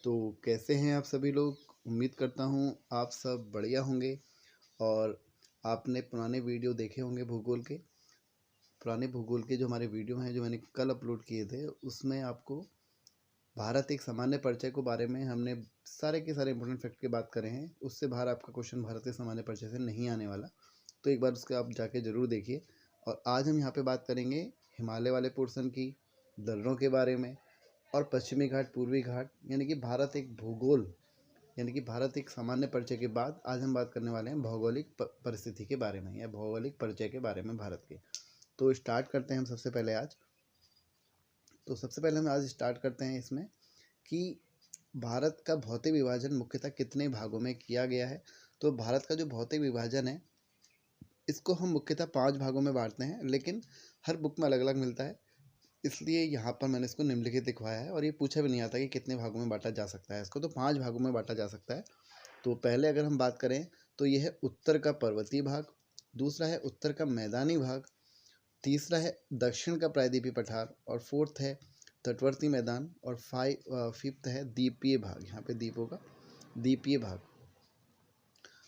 तो कैसे हैं आप सभी लोग। उम्मीद करता हूँ आप सब बढ़िया होंगे। और आपने पुराने वीडियो देखे होंगे पुराने भूगोल के जो हमारे वीडियो हैं जो मैंने कल अपलोड किए थे, उसमें आपको भारत एक सामान्य परिचय के बारे में हमने सारे के सारे इंपॉर्टेंट फैक्ट की बात करें हैं। उससे बाहर आपका क्वेश्चन भारत के सामान्य परिचय से नहीं आने वाला, तो एक बार उसके आप जाके ज़रूर देखिए। और आज हम यहाँ पे बात करेंगे हिमालय वाले पोर्शन की, दर्रों के बारे में, और पश्चिमी घाट, पूर्वी घाट, यानी कि भारत एक भूगोल यानी कि भारत एक सामान्य परिचय के बाद आज हम बात करने वाले हैं भौगोलिक परिस्थिति के बारे में या भौगोलिक परिचय के बारे में भारत के। तो स्टार्ट करते हैं हम सबसे पहले आज। तो सबसे पहले हम आज स्टार्ट करते हैं इसमें कि भारत का भौतिक विभाजन मुख्यतः कितने भागों में किया गया है। तो भारत का जो भौतिक विभाजन है इसको हम मुख्यतः 5 भागों में बांटते हैं, लेकिन हर बुक में अलग अलग मिलता है, इसलिए यहाँ पर मैंने इसको निम्नलिखित दिखवाया है। और ये पूछा भी नहीं आता कि कितने भागों में बांटा जा सकता है इसको, तो 5 भागों में बांटा जा सकता है। तो पहले अगर हम बात करें तो यह है उत्तर का पर्वतीय भाग, दूसरा है उत्तर का मैदानी भाग, तीसरा है दक्षिण का प्रायद्वीपीय पठार, और फोर्थ है तटवर्ती मैदान, और फिफ्थ है द्वीपीय भाग। यहाँ पे द्वीप होगा, द्वीपीय भाग।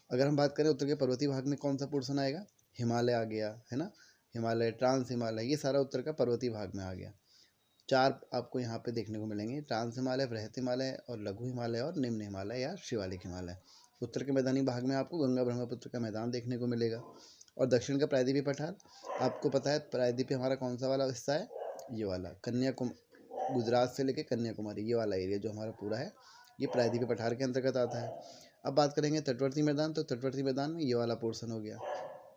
अगर हम बात करें उत्तर के पर्वतीय भाग में कौन सा पोर्शन आएगा, हिमालय आ गया है ना, हिमालय, ट्रांस हिमालय, ये सारा उत्तर का पर्वतीय भाग में आ गया। 4 आपको यहाँ पे देखने को मिलेंगे, ट्रांस हिमालय, बृहत हिमालय और लघु हिमालय और निम्न हिमालय या शिवालिक हिमालय। उत्तर के मैदानी भाग में आपको गंगा ब्रह्मपुत्र का मैदान देखने को मिलेगा। और दक्षिण का प्रायद्वीपीय पठार, आपको पता है प्रायद्वीपीय हमारा कौन सा वाला हिस्सा है, ये वाला, कन्याकुमारी, गुजरात से लेकर कन्याकुमारी, ये वाला एरिया जो हमारा पूरा है ये प्रायद्वीपीय पठार के अंतर्गत आता है। अब बात करेंगे तटवर्ती मैदान, तो तटवर्ती मैदान में ये वाला पोर्शन हो गया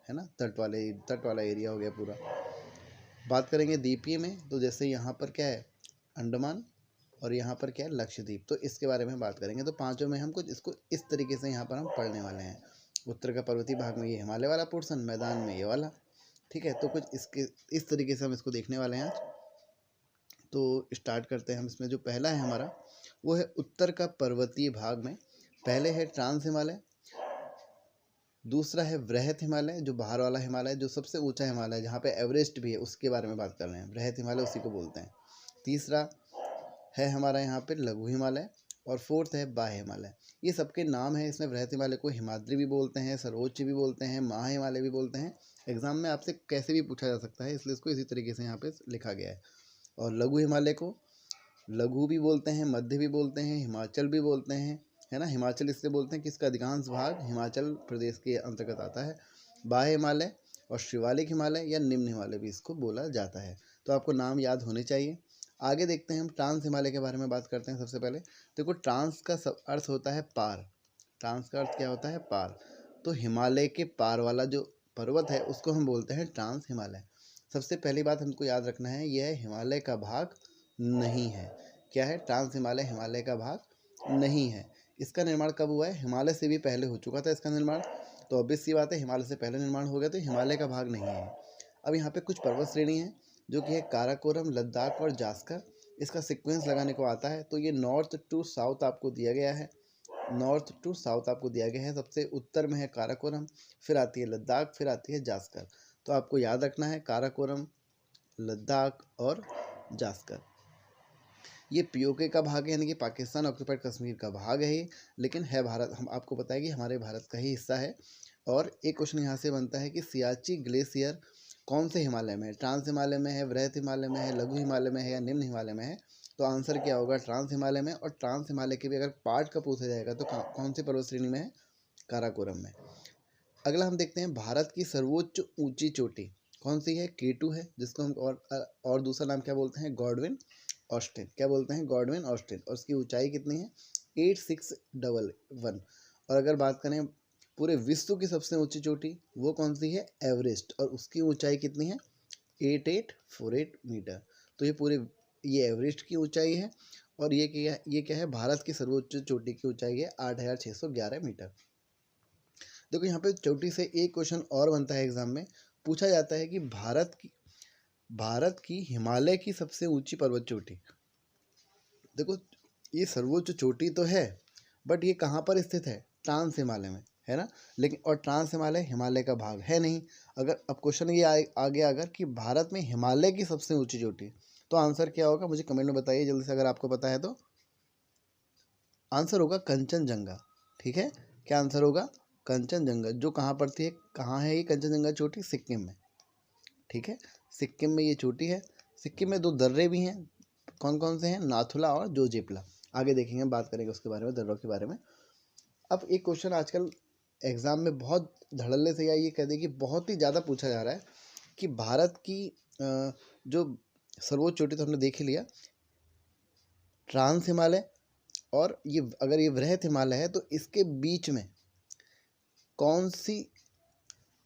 है ना, तट वाला एरिया हो गया पूरा। बात करेंगे द्वीपीय में, तो जैसे यहाँ पर क्या है, अंडमान, और यहाँ पर क्या है, लक्षद्वीप। तो इसके बारे में बात करेंगे। तो पांचों में हम कुछ इसको इस तरीके से यहाँ पर हम पढ़ने वाले हैं। उत्तर का पर्वतीय भाग में ये हिमालय वाला पोर्शन, मैदान में ये वाला, ठीक है। तो कुछ इसके इस तरीके से हम इसको देखने वाले हैं आज। तो स्टार्ट करते हैं हम। इसमें जो पहला है हमारा वो है उत्तर का पर्वतीय भाग में, पहले है ट्रांस हिमालय, दूसरा है बृहत हिमालय, जो बाहर वाला हिमालय, जो सबसे ऊंचा हिमालय जहाँ पे एवरेस्ट भी है, उसके बारे में बात कर रहे हैं, बृहत हिमालय उसी को बोलते हैं। तीसरा है हमारा यहाँ पे लघु हिमालय, और फोर्थ है बाह्य हिमालय। ये सबके नाम है। इसमें बृहत हिमालय को हिमाद्री भी बोलते हैं, सर्वोच्च भी बोलते हैं, महा हिमालय भी बोलते हैं। एग्जाम में आपसे कैसे भी पूछा जा सकता है, इसलिए इसको इसी तरीके से यहाँ पे लिखा गया है। और लघु हिमालय को लघु भी बोलते हैं, मध्य भी बोलते हैं, हिमाचल भी बोलते हैं, है ना। हिमाचल इसलिए बोलते हैं कि इसका अधिकांश भाग हिमाचल प्रदेश के अंतर्गत आता है। बाह्य हिमालय और शिवालिक हिमालय या निम्न हिमालय भी इसको बोला जाता है। तो आपको नाम याद होने चाहिए। आगे देखते हैं हम ट्रांस हिमालय के बारे में बात करते हैं। सबसे पहले देखो, ट्रांस का अर्थ होता है पार। ट्रांस का अर्थ क्या होता है, पार। तो हिमालय के पार वाला जो पर्वत है उसको हम बोलते हैं ट्रांस हिमालय। सबसे पहली बात हमको याद रखना है, यह हिमालय का भाग नहीं है। क्या है, ट्रांस हिमालय हिमालय का भाग नहीं है। इसका निर्माण कब हुआ है, हिमालय से भी पहले हो चुका था इसका निर्माण। तो ऑब्वियस सी बात है, हिमालय से पहले निर्माण हो गया, तो हिमालय का भाग नहीं है। अब यहाँ पे कुछ पर्वत श्रेणी है जो कि है काराकोरम, लद्दाख और जास्कर। इसका सीक्वेंस लगाने को आता है, तो ये नॉर्थ टू साउथ आपको दिया गया है। नॉर्थ टू साउथ आपको दिया गया है। सबसे उत्तर में है काराकोरम, फिर आती है लद्दाख, फिर आती है जास्कर। तो आपको याद रखना है काराकोरम, लद्दाख और जास्कर। ये पीओके का भाग है, यानी कि पाकिस्तान ऑक्यूपाइड कश्मीर का भाग है ये, लेकिन है भारत, हम आपको पता है कि हमारे भारत का ही हिस्सा है। और एक क्वेश्चन यहाँ से बनता है कि सियाची ग्लेशियर कौन से हिमालय में है, ट्रांस हिमालय में है, बृहत हिमालय में है, लघु हिमालय में है या निम्न हिमालय में है। तो आंसर क्या होगा, ट्रांस हिमालय में। और ट्रांस हिमालय के भी अगर पार्ट का पूछा जाएगा तो कौन सी पर्वत श्रेणी में है, काराकोरम में। अगला हम देखते हैं भारत की सर्वोच्च ऊंची चोटी कौन सी है, K2 है, जिसको हम और दूसरा नाम क्या बोलते हैं, गॉडविन ऑस्टिन। क्या बोलते हैं, गॉडविन ऑस्टिन। और उसकी ऊंचाई कितनी है, 8611। और अगर बात करें पूरे विश्व की सबसे ऊंची चोटी, वो कौन सी है, एवरेस्ट, और उसकी ऊंचाई कितनी है, 8848 मीटर। तो ये एवरेस्ट की ऊंचाई है। और ये क्या है, भारत की सर्वोच्च चोटी की ऊंचाई है 8611 मीटर। देखो यहाँ पे चोटी से एक क्वेश्चन और बनता है एग्जाम में, पूछा जाता है कि भारत की हिमालय की सबसे ऊंची पर्वत चोटी। देखो ये सर्वोच्च चोटी तो है, बट ये कहाँ पर स्थित है, ट्रांस हिमालय में, है ना। लेकिन और ट्रांस हिमालय हिमालय का भाग है नहीं। अगर अब क्वेश्चन ये आ गया अगर कि भारत में हिमालय की सबसे ऊंची चोटी, तो आंसर क्या होगा, मुझे कमेंट में बताइए जल्दी से अगर आपको पता है तो। आंसर होगा कंचनजंगा। ठीक है, क्या आंसर होगा? कंचनजंगा। जो कहाँ पड़ती है, कहाँ है ये कंचनजंगा चोटी? सिक्किम में। ठीक है, सिक्किम में ये चोटी है। सिक्किम में 2 दर्रे भी हैं, कौन कौन से हैं? नाथुला और जोजिप्ला। आगे देखेंगे, बात करेंगे उसके बारे में, दर्रों के बारे में। अब एक क्वेश्चन आजकल एग्ज़ाम में बहुत धड़ल्ले से, या ये कह दें कि बहुत ही ज़्यादा पूछा जा रहा है कि भारत की जो सर्वोच्च चोटी तो हमने देख ही लिया, ट्रांस हिमालय, और ये अगर ये वृहत हिमालय है तो इसके बीच में कौन सी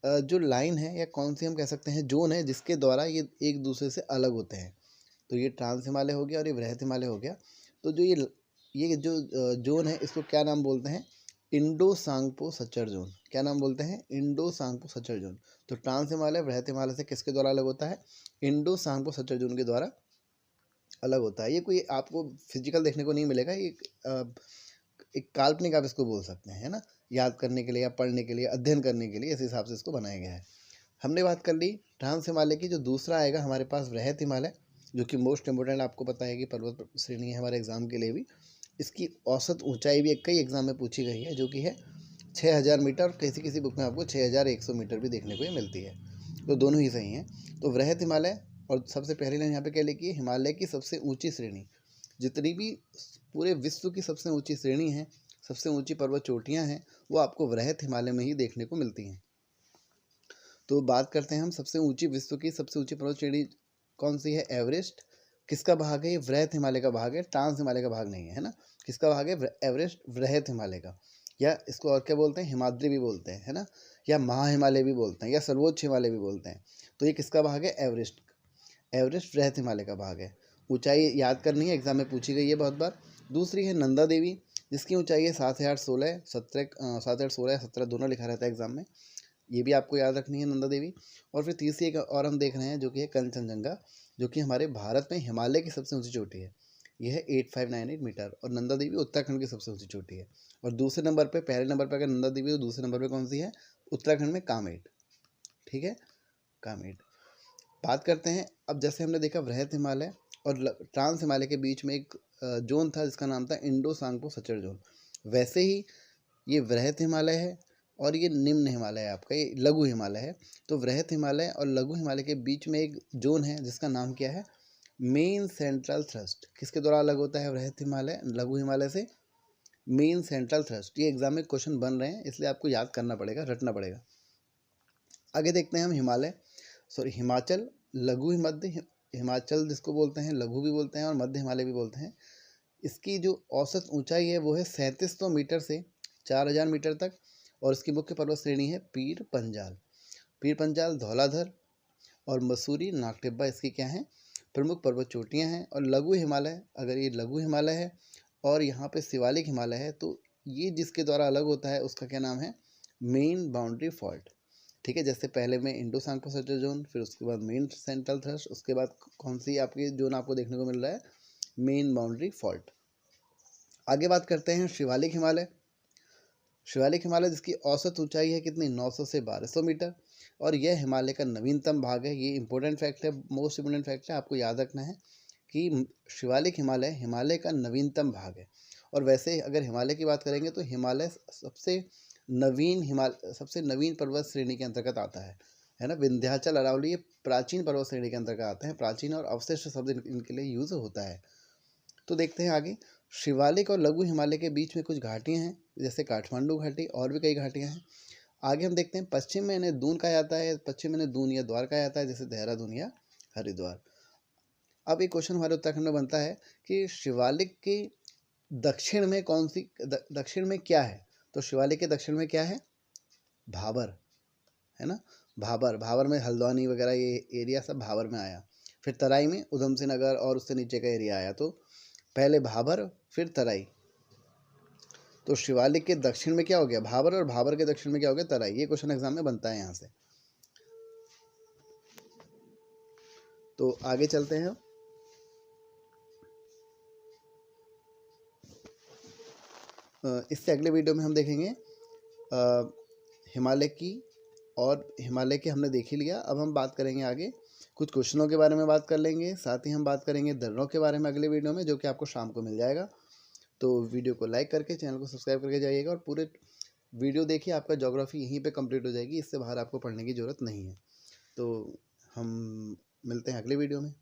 जो लाइन है, या कौन सी हम कह सकते हैं जोन है, जिसके द्वारा ये एक दूसरे से अलग होते हैं। तो ये ट्रांस हिमालय हो गया और ये वृहत हिमालय हो गया। तो जो ये जो जोन है, इसको क्या नाम बोलते हैं? Indo Tsangpo suture zone. क्या नाम बोलते हैं? Indo Tsangpo suture zone. तो ट्रांस हिमालय वृहत हिमालय से किसके द्वारा अलग होता है? इंडो सांगपो सचर जोन के द्वारा अलग होता है। ये कोई आपको फिजिकल देखने को नहीं मिलेगा, ये एक काल्पनिक आप इसको बोल सकते हैं, है ना, याद करने के लिए या पढ़ने के लिए, अध्ययन करने के लिए, इस हिसाब से इसको बनाया गया है। हमने बात कर ली ट्रांस हिमालय की। जो दूसरा आएगा हमारे पास वृहत हिमालय, जो कि मोस्ट इम्पोर्टेंट, आपको पता है कि पर्वत श्रेणी है हमारे एग्जाम के लिए भी। इसकी औसत ऊंचाई भी कई एग्जाम में पूछी गई है, जो कि है 6000 मीटर, और किसी किसी बुक में आपको 6100 मीटर भी देखने को मिलती है। तो दोनों ही सही हैं। तो वृहत हिमालय, और सबसे पहली लाइन यहाँ पे क्या लिखी है? हिमालय की सबसे ऊंची श्रेणी। जितनी भी पूरे विश्व की सबसे ऊंची श्रेणी है, सबसे ऊंची पर्वत चोटियाँ हैं, वो आपको वृहत हिमालय में ही देखने को मिलती हैं। तो बात करते हैं हम सबसे ऊंची, विश्व की सबसे ऊंची पर्वत श्रेणी कौन सी है? एवरेस्ट। किसका भाग है? ये वृहत हिमालय का भाग है, ट्रांस हिमालय का भाग नहीं है, है ना। किसका भाग है? एवरेस्ट वृहत हिमालय का। या इसको और क्या बोलते हैं? हिमाद्री भी बोलते हैं, है ना, या महा हिमालय भी बोलते हैं, या सर्वोच्च हिमालय भी बोलते हैं। तो ये किसका भाग है? एवरेस्ट। एवरेस्ट वृहत हिमालय का भाग है। ऊंचाई याद करनी है, एग्जाम में पूछी गई है बहुत बार। दूसरी है नंदा देवी, जिसकी ऊंचाई है 7016, 7016 या 17 दोनों लिखा रहता है एग्जाम में, ये भी आपको याद रखनी है, नंदा देवी। और फिर तीसरी एक और हम देख रहे हैं, जो कि है कंचनजंगा, जो कि हमारे भारत में हिमालय की सबसे ऊंची चोटी है। यह है 8598 मीटर, और नंदा देवी उत्तराखंड की सबसे ऊंची चोटी है। और दूसरे नंबर पे, पहले नंबर पर अगर नंदा देवी, तो दूसरे नंबर पे कौन सी है? उत्तराखंड में कामेट। ठीक है, कामेट। बात करते हैं अब, जैसे हमने देखा वृहत हिमालय और ट्रांस हिमालय के बीच में एक जोन था जिसका नाम था इंडो सांगपो सचर जोन, वैसे ही ये वृहत हिमालय है और ये निम्न हिमालय है, आपका ये लघु हिमालय है। तो वृहत हिमालय और लघु हिमालय के बीच में एक जोन है जिसका नाम क्या है? Main central thrust. किसके द्वारा अलग होता है वृहत हिमालय लघु हिमालय से? Main central thrust. ये एग्जाम में क्वेश्चन बन रहे हैं, इसलिए आपको याद करना पड़ेगा, रटना पड़ेगा। आगे देखते हैं हम हिमाचल लघु, मध्य हिमाचल जिसको बोलते हैं, लघु भी बोलते हैं और मध्य हिमालय भी बोलते हैं। इसकी जो औसत ऊंचाई है वो है 3700 मीटर से 4000 मीटर तक, और इसकी मुख्य पर्वत श्रेणी है पीर पंजाल। पीर पंजाल, धौलाधर और मसूरी, नागटिब्बा इसकी क्या हैं? प्रमुख पर्वत चोटियाँ हैं। और लघु हिमालय, अगर ये लघु हिमालय है और यहाँ पे शिवालिक हिमालय है, तो ये जिसके द्वारा अलग होता है उसका क्या नाम है? Main boundary fault. ठीक है, जैसे पहले में इंडो सांगपो सचर जोन, फिर उसके बाद मेन सेंट्रल थ्रस्ट, उसके बाद कौन सी आपकी जोन आपको देखने को मिल रहा है? Main boundary fault. आगे बात करते हैं शिवालिक हिमालय। शिवालिक हिमालय जिसकी औसत ऊंचाई है कितनी? 900 से 1200 मीटर, और यह हिमालय का नवीनतम भाग है। ये इंपॉर्टेंट फैक्ट है, मोस्ट इंपॉर्टेंट फैक्ट है, आपको याद रखना है कि शिवालिक हिमालय हिमालय का नवीनतम भाग है। और वैसे अगर हिमालय की बात करेंगे तो हिमालय सबसे नवीन पर्वत श्रेणी के अंतर्गत आता है ना। विंध्याचल, अरावली ये प्राचीन पर्वत श्रेणी के अंतर्गत आते हैं। प्राचीन और अवशिष्ट शब्द इनके लिए यूज होता है। तो देखते हैं आगे, शिवालिक और लघु हिमालय के बीच में कुछ घाटियां हैं, जैसे काठमांडू घाटी, और भी कई घाटियां हैं। आगे हम देखते हैं, पश्चिम में इन्हें दून कहा जाता है, पश्चिम में इन्हें दून या द्वार कहा जाता है, जैसे देहरादून या हरिद्वार। अब एक क्वेश्चन हमारे उत्तराखंड में बनता है कि शिवालिक की दक्षिण में कौन सी, दक्षिण में क्या है? तो शिवालिक के दक्षिण में क्या है? भाबर, है ना। भाबर में हल्द्वानी वगैरह ये एरिया सब भाबर में आया। फिर तराई में उधम सिंह नगर और उससे नीचे का एरिया आया। तो पहले भाबर, फिर तराई। तो शिवालिक के दक्षिण में क्या हो गया? भाबर, और भाबर के दक्षिण में क्या हो गया? तराई। ये क्वेश्चन एग्जाम में बनता है यहाँ से। तो आगे चलते हैं। इससे अगले वीडियो में हम देखेंगे हिमालय की, और हिमालय के हमने देख ही लिया। अब हम बात करेंगे आगे, कुछ क्वेश्चनों के बारे में बात कर लेंगे, साथ ही हम बात करेंगे दर्रों के बारे में अगले वीडियो में, जो कि आपको शाम को मिल जाएगा। तो वीडियो को लाइक करके चैनल को सब्सक्राइब करके जाइएगा और पूरे वीडियो देखिए, आपका ज्योग्राफी यहीं पे कंप्लीट हो जाएगी, इससे बाहर आपको पढ़ने की ज़रूरत नहीं है। तो हम मिलते हैं अगले वीडियो में।